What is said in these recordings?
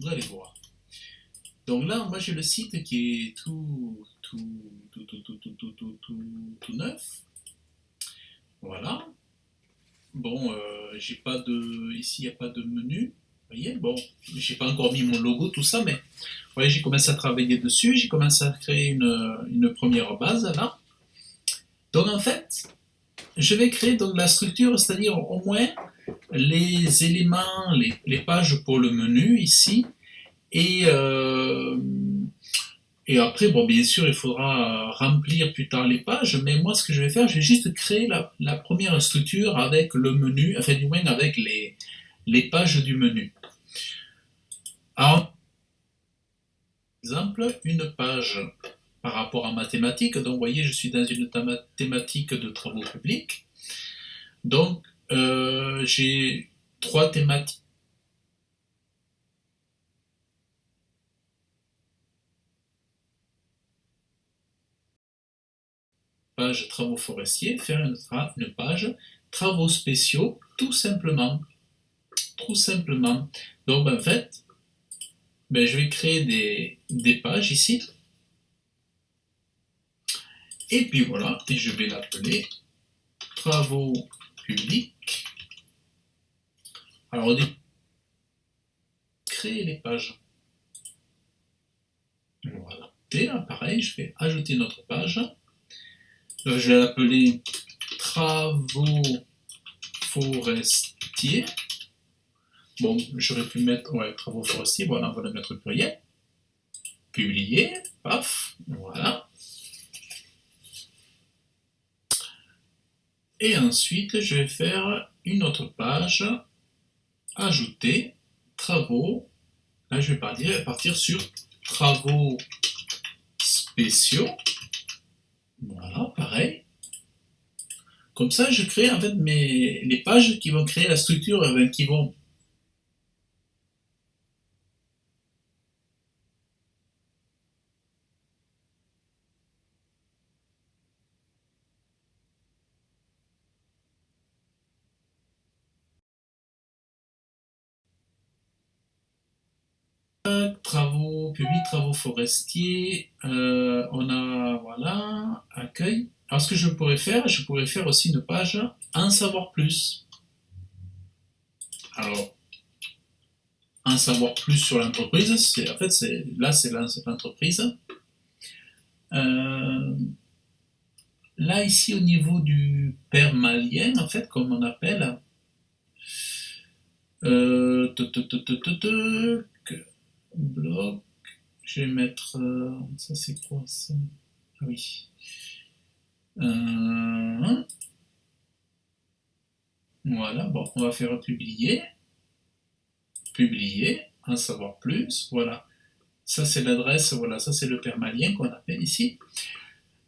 Vous allez voir. Donc là, moi j'ai le site qui est tout neuf. Voilà. Bon, j'ai pas de. Ici, il n'y a pas de menu. Vous voyez, bon, j'ai pas encore mis mon logo, tout ça, mais vous voyez, j'ai commencé à travailler dessus. J'ai commencé à créer une première base là. Donc en fait, je vais créer donc la structure, c'est-à-dire au moins les éléments, les pages pour le menu ici. Et, euh, et après, bon, bien sûr, il faudra remplir plus tard les pages, mais moi, ce que je vais faire, je vais juste créer la première structure avec le menu, enfin, du moins avec les pages du menu. Alors, par exemple, une page par rapport à ma thématique, donc vous voyez, je suis dans une thématique de travaux publics, donc j'ai trois thématiques. Page travaux forestiers, faire une page travaux spéciaux, tout simplement. Tout simplement. Donc, en fait, je vais créer des pages ici. Et puis voilà, et je vais l'appeler travaux publics. Alors, on dit créer les pages. Voilà. Et là, pareil, je vais ajouter notre page. Je vais l'appeler travaux forestiers. Bon, j'aurais pu mettre travaux forestiers, voilà, on va le mettre au pluriel. Publier, paf, voilà. Et ensuite, je vais faire une autre page, ajouter, travaux. Là, je vais partir sur travaux spéciaux. Voilà, pareil. Comme ça, je crée en fait les pages qui vont créer la structure, qui vont. Travaux publics, travaux forestiers, on a, voilà, accueil. Alors ce que je pourrais faire aussi une page en savoir plus. Alors, en savoir plus sur l'entreprise, là c'est l'entreprise. Euh, Là ici au niveau du permalien, en fait, comme on appelle, euh, bloc, je vais mettre, ça c'est quoi ça? Ah oui. Euh, voilà, bon, on va faire publier, en savoir plus, voilà. Ça c'est l'adresse, voilà, ça c'est le permalien qu'on appelle ici.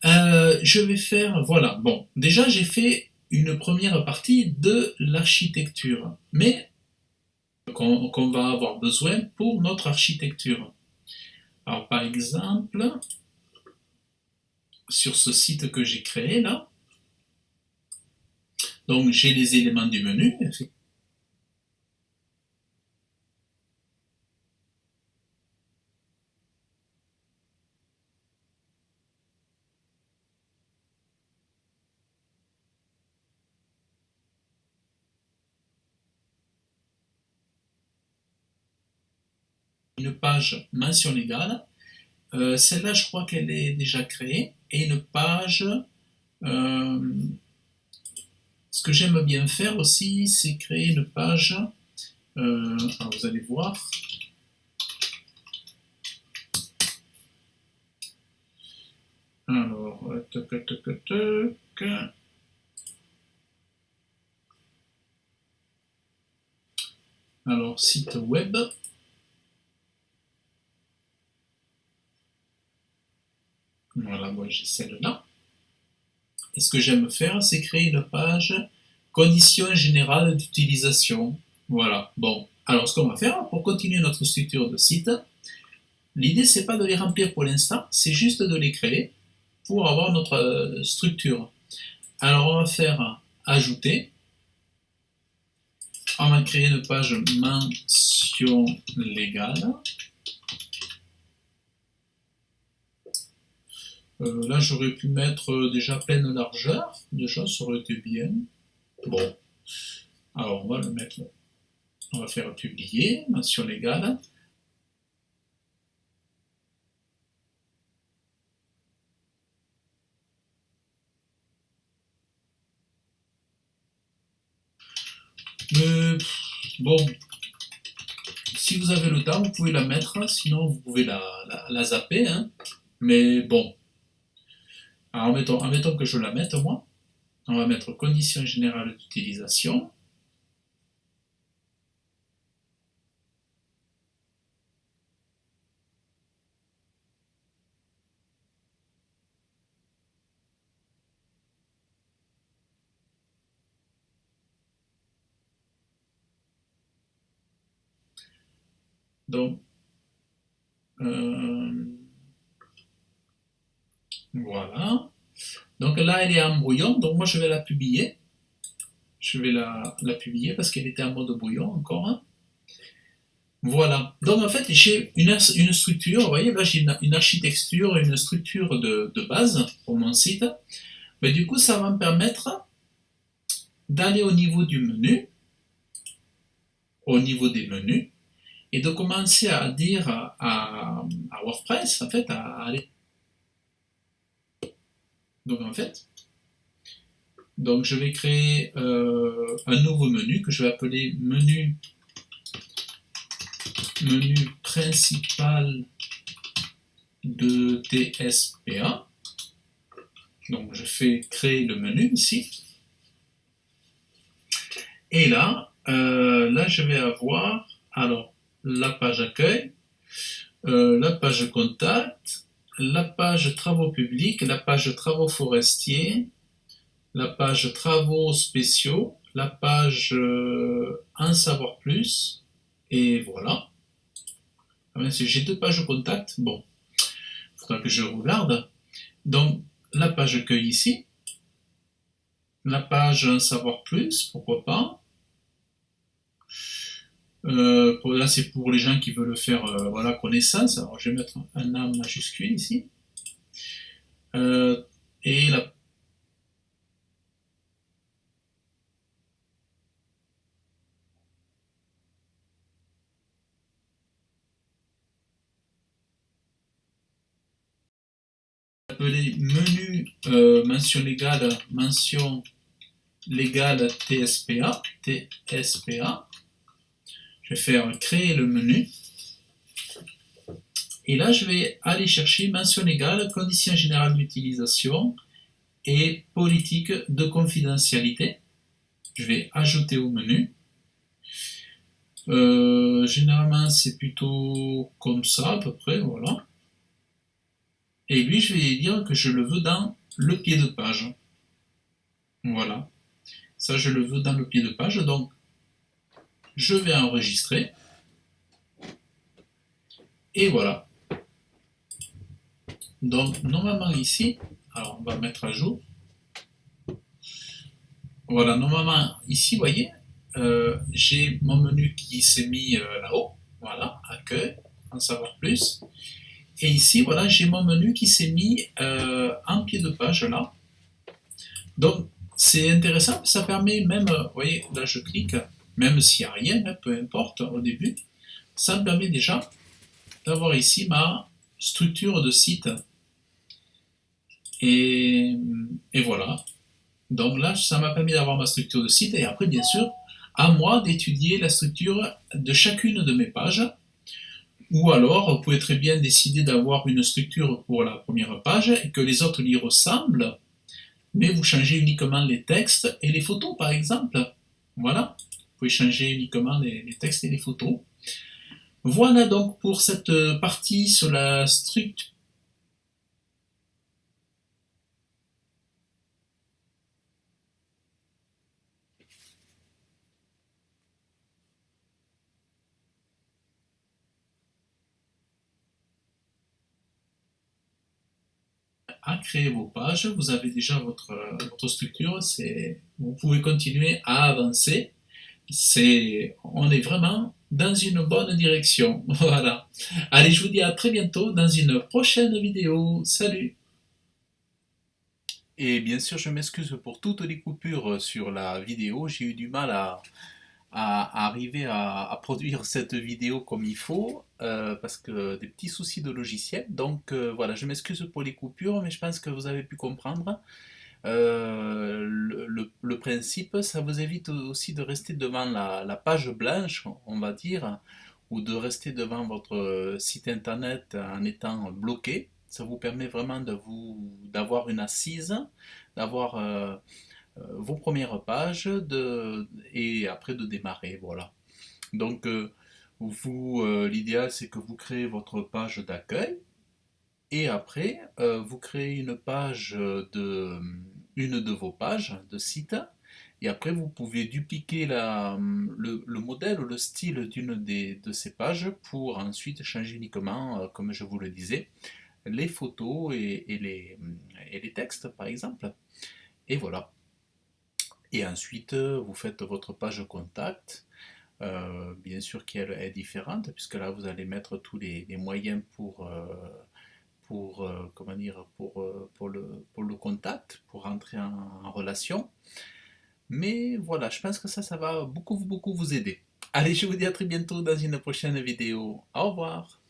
Je vais faire, voilà, bon, déjà j'ai fait une première partie de l'architecture, mais qu'on va avoir besoin pour notre architecture. Alors par exemple, sur ce site que j'ai créé là, donc j'ai les éléments du menu, une page mention légale. Celle-là, je crois qu'elle est déjà créée. Et une page. euh, Ce que j'aime bien faire aussi, c'est créer une page. Alors vous allez voir. Alors, alors site web. Voilà, moi j'ai celle-là. Et ce que j'aime faire, c'est créer une page conditions générales d'utilisation. Voilà. Bon. Alors, ce qu'on va faire pour continuer notre structure de site, l'idée, c'est pas de les remplir pour l'instant, c'est juste de les créer pour avoir notre structure. Alors, on va faire ajouter. On va créer une page mention mention légale. Là, j'aurais pu mettre déjà pleine largeur. Déjà, ça aurait été bien. Bon. Alors, on va le mettre. On va faire publier, mention légale. Bon, si vous avez le temps, vous pouvez la mettre, sinon vous pouvez la zapper, hein. Mais bon. Alors, admettons que je la mette, moi. On va mettre conditions générales d'utilisation. Donc, voilà. Donc là, elle est en brouillon, donc moi je vais la publier. Je vais la publier parce qu'elle était en mode brouillon encore, hein. Voilà. Donc en fait, j'ai une structure, vous voyez, là j'ai une architecture, une structure de base pour mon site. Mais du coup, ça va me permettre d'aller au niveau du menu, au niveau des menus, et de commencer à dire à WordPress, en fait, à aller. Donc en fait, je vais créer un nouveau menu que je vais appeler menu principal de TSPA. Donc je fais créer le menu ici. Et là, je vais avoir alors la page accueil, la page contact, la page travaux publics, la page travaux forestiers, la page travaux spéciaux, la page en savoir plus, et voilà. J'ai deux pages contact, bon, il faudra que je regarde. Donc, la page accueil ici, la page en savoir plus, pourquoi pas. Là, c'est pour les gens qui veulent faire voilà, connaissance. Alors, je vais mettre un A majuscule ici. Et la appeler menu mention légale TSPA. Je vais faire créer le menu. Et là, je vais aller chercher mention légale, conditions générales d'utilisation et politique de confidentialité. Je vais ajouter au menu. Généralement, c'est plutôt comme ça, à peu près, voilà. Et lui, je vais dire que je le veux dans le pied de page. Voilà. Ça, je le veux dans le pied de page. Donc, je vais enregistrer. Et voilà. Donc, normalement, ici, alors on va mettre à jour. Voilà, normalement, ici, vous voyez, j'ai mon menu qui s'est mis là-haut. Voilà, accueil, en savoir plus. Et ici, voilà, j'ai mon menu qui s'est mis en pied de page là. Donc, c'est intéressant, ça permet même, vous voyez, là je clique, même s'il n'y a rien, hein, peu importe au début, ça me permet déjà d'avoir ici ma structure de site. Et voilà. Donc là, ça m'a permis d'avoir ma structure de site et après, bien sûr, à moi d'étudier la structure de chacune de mes pages. Ou alors, vous pouvez très bien décider d'avoir une structure pour la première page et que les autres y ressemblent, mais vous changez uniquement les textes et les photos, par exemple. Voilà, vous pouvez changer uniquement les textes et les photos. Voilà donc pour cette partie sur la structure. À créer vos pages, vous avez déjà votre structure, vous pouvez continuer à avancer. On est vraiment dans une bonne direction. Voilà. Allez, je vous dis à très bientôt dans une prochaine vidéo. Salut! Et bien sûr, je m'excuse pour toutes les coupures sur la vidéo. J'ai eu du mal à arriver à produire cette vidéo comme il faut parce que des petits soucis de logiciel. Donc voilà, je m'excuse pour les coupures, mais je pense que vous avez pu comprendre. Le principe, ça vous évite aussi de rester devant la page blanche, on va dire, ou de rester devant votre site internet en étant bloqué. Ça vous permet vraiment d'avoir une assise, d'avoir vos premières pages et après de démarrer. Voilà. Donc, l'idéal, c'est que vous créez votre page d'accueil et après, vous créez une de vos pages de site. Et après, vous pouvez dupliquer le modèle ou le style de ces pages pour ensuite changer uniquement, comme je vous le disais, les photos et les textes, par exemple. Et voilà. Et ensuite, vous faites votre page contact, bien sûr qu'elle est différente, puisque là, vous allez mettre tous les moyens comment dire, pour le contact, pour entrer en relation. Mais voilà, je pense que ça va beaucoup, beaucoup vous aider. Allez, je vous dis à très bientôt dans une prochaine vidéo. Au revoir.